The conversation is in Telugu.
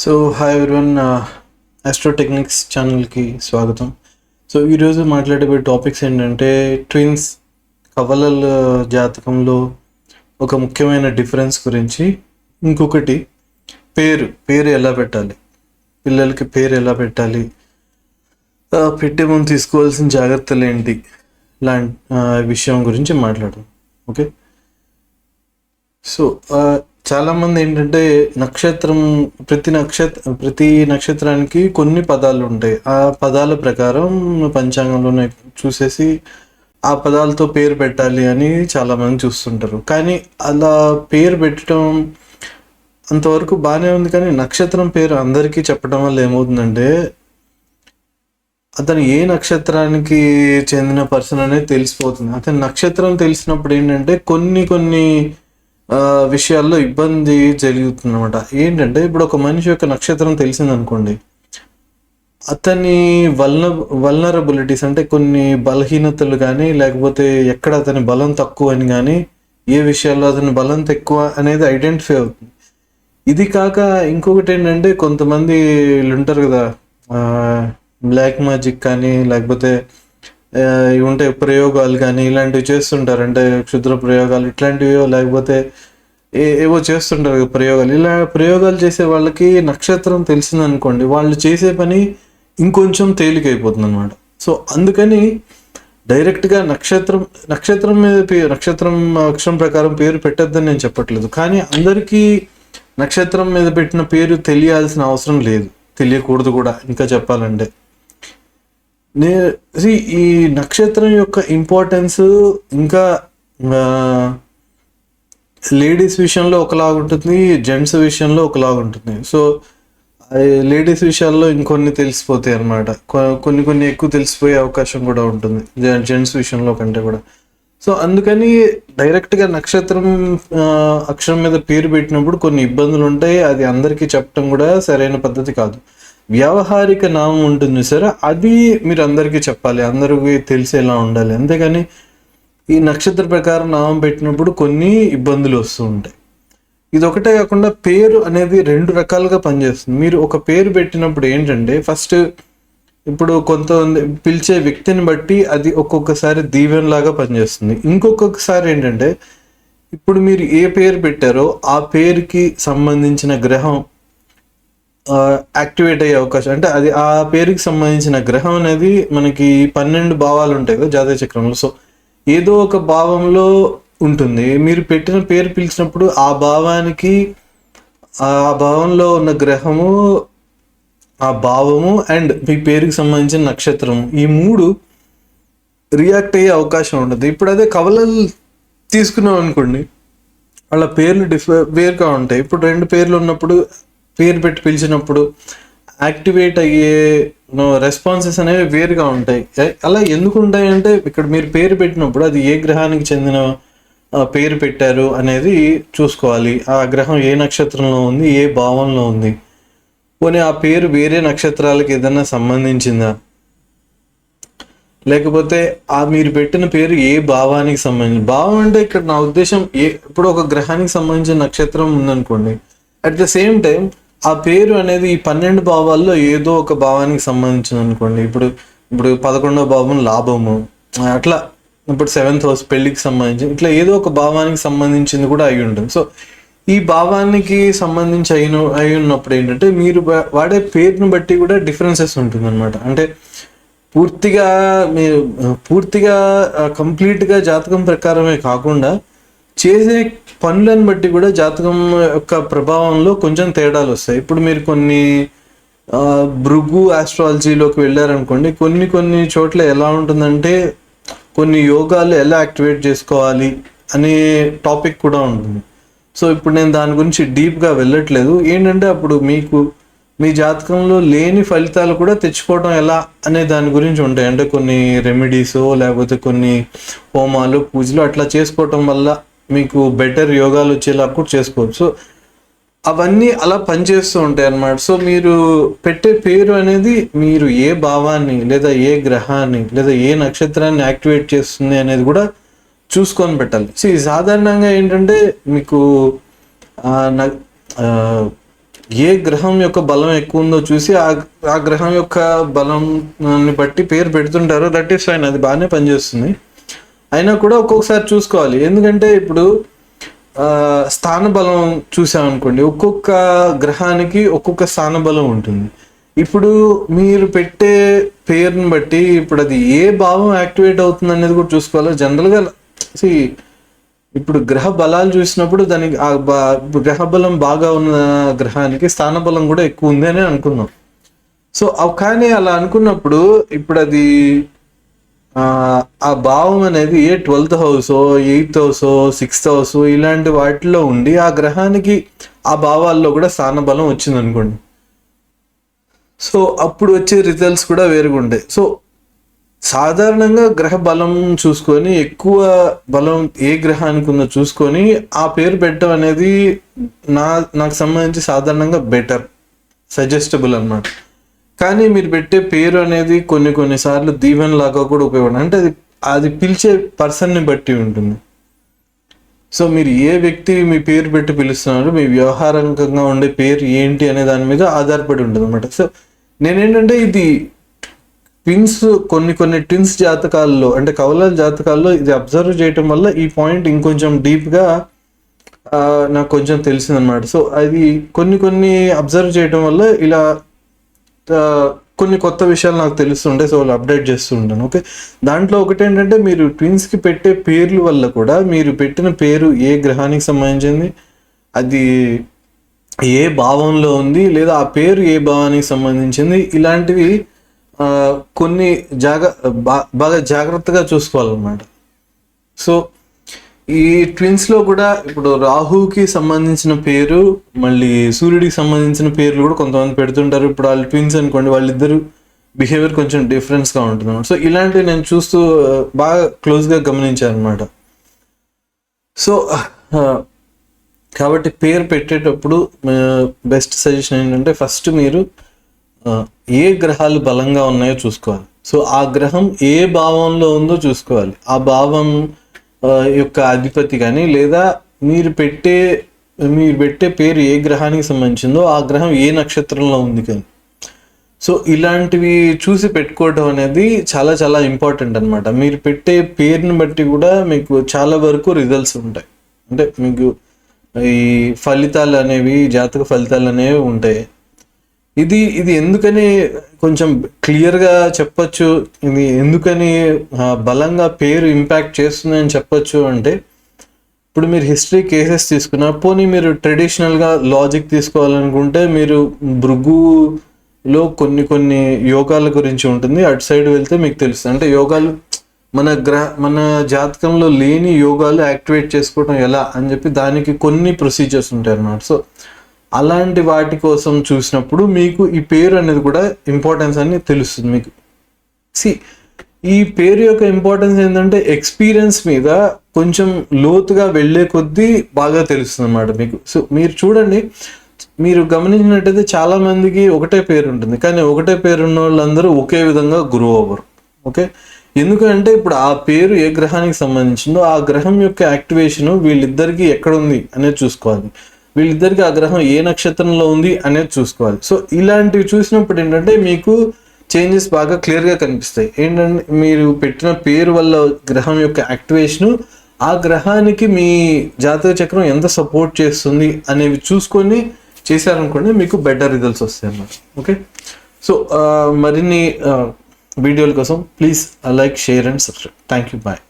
So hi everyone, astro techniques ఛానల్కి స్వాగతం. సో ఈరోజు మాట్లాడే టాపిక్స్ ఏంటంటే ట్విన్స్ కవలల జాతకంలో ఒక ముఖ్యమైన డిఫరెన్స్ గురించి, ఇంకొకటి పేరు ఎలా పెట్టాలి, పిల్లలకి పేరు ఎలా పెట్టాలి, పెట్టే ముందు తీసుకోవాల్సిన జాగ్రత్తలు ఏంటి, లాంటి విషయం గురించి మాట్లాడదాం. ఓకే, సో చాలామంది ఏంటంటే ప్రతి నక్షత్రానికి కొన్ని పదాలు ఉంటాయి. ఆ పదాల ప్రకారం పంచాంగంలోనే చూసేసి ఆ పదాలతో పేరు పెట్టాలి అని చాలామంది చూస్తుంటారు. కానీ అలా పేరు పెట్టడం అంతవరకు బాగానే ఉంది, కానీ నక్షత్రం పేరు అందరికీ చెప్పడం వల్ల ఏమవుతుందంటే అతను ఏ నక్షత్రానికి చెందిన పర్సన్ అనేది తెలిసిపోతుంది. అతని నక్షత్రం తెలిసినప్పుడు ఏంటంటే కొన్ని విషయాల్లో ఇబ్బంది జరుగుతుంది అనమాట. ఏంటంటే ఇప్పుడు ఒక మనిషి యొక్క నక్షత్రం తెలిసిందనుకోండి, అతని వల్నరబిలిటీస్ అంటే కొన్ని బలహీనతలు కానీ, లేకపోతే ఎక్కడ అతని బలం తక్కువ అని కానీ, ఏ విషయాల్లో అతని బలం తక్కువ అనేది ఐడెంటిఫై అవుతుంది. ఇది కాక ఇంకొకటి ఏంటంటే కొంతమంది ఉంటారు కదా, బ్లాక్ మ్యాజిక్ కానీ లేకపోతే ఇవి ఉంటాయి ప్రయోగాలు కానీ, ఇలాంటివి చేస్తుంటారు. అంటే క్షుద్ర ప్రయోగాలు ఇట్లాంటివి, లేకపోతే ఏవో చేస్తుంటారు ప్రయోగాలు. ఇలా ప్రయోగాలు చేసే వాళ్ళకి నక్షత్రం తెలిసిందనుకోండి, వాళ్ళు చేసే పని ఇంకొంచెం తేలికైపోతుంది అనమాట. సో అందుకని డైరెక్ట్గా నక్షత్రం మీద నక్షత్రం అక్షరం ప్రకారం పేరు పెట్టద్దని నేను చెప్పట్లేదు, కానీ అందరికీ నక్షత్రం మీద పెట్టిన పేరు తెలియాల్సిన అవసరం లేదు, తెలియకూడదు కూడా. ఇంకా చెప్పాలంటే ఈ నక్షత్రం యొక్క ఇంపార్టెన్స్ ఇంకా లేడీస్ విషయంలో ఒకలాగుంటుంది, జెంట్స్ విషయంలో ఒకలాగుంటుంది. సో లేడీస్ విషయాల్లో ఇంకొన్ని తెలిసిపోతాయి అనమాట, కొన్ని ఎక్కువ తెలిసిపోయే అవకాశం కూడా ఉంటుంది జెంట్స్ విషయంలో కంటే కూడా. సో అందుకని డైరెక్ట్గా నక్షత్రం అక్షరం మీద పేరు పెట్టినప్పుడు కొన్ని ఇబ్బందులు ఉంటాయి. అది అందరికీ చెప్పడం కూడా సరైన పద్ధతి కాదు. వ్యావహారిక నామం ఉంటుంది సరే, అది మీరు అందరికీ చెప్పాలి, అందరికీ తెలిసేలా ఉండాలి. అంతేగాని ఈ నక్షత్ర ప్రకారం నామం పెట్టినప్పుడు కొన్ని ఇబ్బందులు వస్తూ ఉంటాయి. ఇది ఒకటే కాకుండా పేరు అనేది రెండు రకాలుగా పనిచేస్తుంది. మీరు ఒక పేరు పెట్టినప్పుడు ఏంటంటే ఫస్ట్ ఇప్పుడు కొంతమంది పిలిచే వ్యక్తిని బట్టి అది ఒక్కొక్కసారి దీవెనలాగా పనిచేస్తుంది. ఇంకొకసారి ఏంటంటే ఇప్పుడు మీరు ఏ పేరు పెట్టారో ఆ పేరుకి సంబంధించిన గ్రహం యాక్టివేట్ అయ్యే అవకాశం, అంటే అది ఆ పేరుకి సంబంధించిన గ్రహం అనేది మనకి 12 భావాలు ఉంటాయి కదా జాతక చక్రంలో. సో ఏదో ఒక భావంలో ఉంటుంది. మీరు పెట్టిన పేరు పిలిచినప్పుడు ఆ భావానికి, ఆ భావంలో ఉన్న గ్రహము, ఆ భావము అండ్ మీ పేరుకి సంబంధించిన నక్షత్రం, ఈ మూడు రియాక్ట్ అయ్యే అవకాశం ఉంటుంది. ఇప్పుడు అదే కవలలు తీసుకున్నాం అనుకోండి, వాళ్ళ పేర్లు వేరుగా ఉంటాయి. ఇప్పుడు రెండు పేర్లు ఉన్నప్పుడు పేరు పెట్టి పిలిచినప్పుడు యాక్టివేట్ అయ్యే రెస్పాన్సెస్ అనేవి వేరుగా ఉంటాయి. అలా ఎందుకు ఉంటాయి అంటే ఇక్కడ మీరు పేరు పెట్టినప్పుడు అది ఏ గ్రహానికి చెందిన పేరు పెట్టారు అనేది చూసుకోవాలి. ఆ గ్రహం ఏ నక్షత్రంలో ఉంది, ఏ భావంలో ఉంది, పోనీ ఆ పేరు వేరే నక్షత్రాలకు ఏదైనా సంబంధించిందా, లేకపోతే ఆ మీరు పెట్టిన పేరు ఏ భావానికి సంబంధించి. భావం అంటే ఇక్కడ నా ఉద్దేశం ఇప్పుడు ఒక గ్రహానికి సంబంధించిన నక్షత్రం ఉందనుకోండి, అట్ ద సేమ్ టైం ఆ పేరు అనేది ఈ 12 భావాల్లో ఏదో ఒక భావానికి సంబంధించింది అనుకోండి. ఇప్పుడు 11వ భావం లాభము, అట్లా ఇప్పుడు 7th హౌస్ పెళ్లికి సంబంధించి, ఇట్లా ఏదో ఒక భావానికి సంబంధించింది కూడా అయి ఉంటుంది. సో ఈ భావానికి సంబంధించి అయి ఉన్నప్పుడు ఏంటంటే మీరు వాడే పేరుని బట్టి కూడా డిఫరెన్సెస్ ఉంటుంది అనమాట. అంటే పూర్తిగా కంప్లీట్గా జాతకం ప్రకారమే కాకుండా చేసే పనులను బట్టి కూడా జాతకం యొక్క ప్రభావంలో కొంచెం తేడాలు వస్తాయి. ఇప్పుడు మీరు కొన్ని భృగు ఆస్ట్రాలజీలోకి వెళ్ళారనుకోండి, కొన్ని చోట్ల ఎలా ఉంటుందంటే కొన్ని యోగాలు ఎలా యాక్టివేట్ చేసుకోవాలి అనే టాపిక్ కూడా ఉంటుంది. సో ఇప్పుడు నేను దాని గురించి డీప్గా వెళ్ళట్లేదు. ఏంటంటే అప్పుడు మీకు మీ జాతకంలో లేని ఫలితాలు కూడా తెచ్చుకోవడం ఎలా అనే దాని గురించి ఉంటాయి. అంటే కొన్ని రెమెడీస్ లేకపోతే కొన్ని హోమాలు, పూజలు అట్లా చేసుకోవటం వల్ల మీకు బెటర్ యోగాలు వచ్చేలా కూడా చేసుకోవచ్చు. సో అవన్నీ అలా పనిచేస్తూ ఉంటాయి అన్నమాట. సో మీరు పెట్టే పేరు అనేది మీరు ఏ భావాన్ని లేదా ఏ గ్రహాన్ని లేదా ఏ నక్షత్రాన్ని యాక్టివేట్ చేస్తుంది అనేది కూడా చూసుకొని పెట్టాలి. సో సాధారణంగా ఏంటంటే మీకు ఏ గ్రహం యొక్క బలం ఎక్కువ ఉందో చూసి ఆ గ్రహం యొక్క బలంని బట్టి పేరు పెడుతుంటారు. దట్ ఈస్ ఫైన్, అది బాగానే పనిచేస్తుంది. అయినా కూడా ఒక్కొక్కసారి చూసుకోవాలి. ఎందుకంటే ఇప్పుడు స్థాన బలం చూసామనుకోండి, ఒక్కొక్క గ్రహానికి ఒక్కొక్క స్థాన బలం ఉంటుంది. ఇప్పుడు మీరు పెట్టే పేరుని బట్టి ఇప్పుడు అది ఏ భావం యాక్టివేట్ అవుతుంది అనేది కూడా చూసుకోవాలి. జనరల్గా ఇప్పుడు గ్రహ బలాలు చూసినప్పుడు దానికి గ్రహ బలం బాగా ఉన్న గ్రహానికి స్థాన బలం కూడా ఎక్కువ ఉంది అని అనుకున్నాం. సో కానీ అలా అనుకున్నప్పుడు ఇప్పుడు అది ఆ భావం అనేది 12th హౌసో 8th హౌసో 6th హౌస్ ఇలాంటి వాటిలో ఉండి ఆ గ్రహానికి ఆ భావాల్లో కూడా స్థాన బలం వచ్చింది అనుకోండి. సో అప్పుడు వచ్చే రిజల్ట్స్ కూడా వేరుగా ఉంటాయి. సో సాధారణంగా గ్రహ బలం చూసుకొని ఎక్కువ బలం ఏ గ్రహానికి ఉందో చూసుకొని ఆ పేరు పెట్టడం అనేది నాకు సంబంధించి సాధారణంగా బెటర్, సజెస్టబుల్ అన్నమాట. కానీ మీరు పెట్టే పేరు అనేది కొన్నిసార్లు దీవెన లాగా కూడా ఉపయోగపడుతుంది. అంటే అది పిలిచే పర్సన్ని బట్టి ఉంటుంది. సో మీరు ఏ వ్యక్తి మీ పేరు పెట్టి పిలుస్తున్నారు, మీ వ్యవహారంగా ఉండే పేరు ఏంటి అనే దాని మీద ఆధారపడి ఉంటుంది అన్నమాట. సో నేనేంటంటే ఇది ట్విన్స్ కొన్ని ట్విన్స్ జాతకాల్లో అంటే కవలల జాతకాల్లో ఇది అబ్జర్వ్ చేయటం వల్ల ఈ పాయింట్ ఇంకొంచెం డీప్గా నాకు కొంచెం తెలిసిందనమాట. సో అది కొన్ని అబ్జర్వ్ చేయటం వల్ల ఇలా కొన్ని కొత్త విషయాలు నాకు తెలుస్తుంటాయి. సో వాళ్ళు అప్డేట్ చేస్తూ ఉంటాను. ఓకే, దాంట్లో ఒకటి ఏంటంటే మీరు ట్విన్స్కి పెట్టే పేర్ల వల్ల కూడా మీరు పెట్టిన పేరు ఏ గ్రహానికి సంబంధించింది, అది ఏ భావంలో ఉంది, లేదా ఆ పేరు ఏ భావానికి సంబంధించింది, ఇలాంటివి కొన్ని బాగా జాగ్రత్తగా చూసుకోవాలన్నమాట. సో ఈ ట్విన్స్లో కూడా ఇప్పుడు రాహుకి సంబంధించిన పేరు, మళ్ళీ సూర్యుడికి సంబంధించిన పేర్లు కూడా కొంతమంది పెడుతుంటారు. ఇప్పుడు వాళ్ళు ట్విన్స్ అనుకోండి, వాళ్ళిద్దరు బిహేవియర్ కొంచెం డిఫరెన్స్గా ఉంటుంది అన్నమాట. సో ఇలాంటివి నేను చూస్తూ బాగా క్లోజ్గా గమనించాను అనమాట. సో కాబట్టి పేరు పెట్టేటప్పుడు బెస్ట్ సజెషన్ ఏంటంటే ఫస్ట్ మీరు ఏ గ్రహాలు బలంగా ఉన్నాయో చూసుకోవాలి. సో ఆ గ్రహం ఏ భావంలో ఉందో చూసుకోవాలి. ఆ భావం యొక్క అధిపతి కానీ లేదా మీరు పెట్టే పేరు ఏ గ్రహానికి సంబంధించిందో ఆ గ్రహం ఏ నక్షత్రంలో ఉంది కానీ. సో ఇలాంటివి చూసి పెట్టుకోవడం అనేది చాలా చాలా ఇంపార్టెంట్ అనమాట. మీరు పెట్టే పేరుని బట్టి కూడా మీకు చాలా వరకు రిజల్ట్స్ ఉంటాయి. అంటే మీకు ఈ ఫలితాలు అనేవి, జాతక ఫలితాలు అనేవి ఉంటాయి. ఇది ఎందుకని కొంచెం క్లియర్గా చెప్పచ్చు, ఇది ఎందుకని బలంగా పేరు ఇంపాక్ట్ చేస్తుంది అని చెప్పచ్చు అంటే, ఇప్పుడు మీరు హిస్టరీ కేసెస్ తీసుకున్నా, పోనీ మీరు ట్రెడిషనల్గా లాజిక్ తీసుకోవాలనుకుంటే మీరు భృగులో కొన్ని యోగాల గురించి ఉంటుంది. అటు సైడ్ వెళ్తే మీకు తెలుస్తుంది. అంటే యోగాలు మన జాతకంలో లేని యోగాలు యాక్టివేట్ చేసుకోవడం ఎలా అని చెప్పి దానికి కొన్ని ప్రొసీజర్స్ ఉంటాయి అన్నమాట. సో అలాంటి వాటి కోసం చూసినప్పుడు మీకు ఈ పేరు అనేది కూడా ఇంపార్టెన్స్ అని తెలుస్తుంది మీకు. ఈ పేరు యొక్క ఇంపార్టెన్స్ ఏంటంటే ఎక్స్పీరియన్స్ మీద కొంచెం లోతుగా వెళ్ళే కొద్దీ బాగా తెలుస్తుంది అన్నమాట మీకు. సో మీరు చూడండి, మీరు గమనించినట్టయితే చాలా మందికి ఒకటే పేరు ఉంటుంది, కానీ ఒకటే పేరు ఉన్న వాళ్ళందరూ ఒకే విధంగా గ్రో అవ్వరు. ఓకే, ఎందుకంటే ఇప్పుడు ఆ పేరు ఏ గ్రహానికి సంబంధించిందో ఆ గ్రహం యొక్క యాక్టివేషన్ వీళ్ళిద్దరికి ఎక్కడ ఉంది అనేది చూసుకోవాలి. వీళ్ళిద్దరికి ఆ గ్రహం ఏ నక్షత్రంలో ఉంది అనేది చూసుకోవాలి. సో ఇలాంటివి చూసినప్పుడు ఏంటంటే మీకు చేంజెస్ బాగా క్లియర్గా కనిపిస్తాయి. ఏంటంటే మీరు పెట్టిన పేరు వల్ల గ్రహం యొక్క యాక్టివేషను ఆ గ్రహానికి మీ జాతక చక్రం ఎంత సపోర్ట్ చేస్తుంది అనేవి చూసుకొని చేశారనుకోండి, మీకు బెటర్ రిజల్ట్స్ వస్తాయి అన్నమాట. ఓకే, సో మరిన్ని వీడియోల కోసం please like, share and subscribe. Thank you, bye.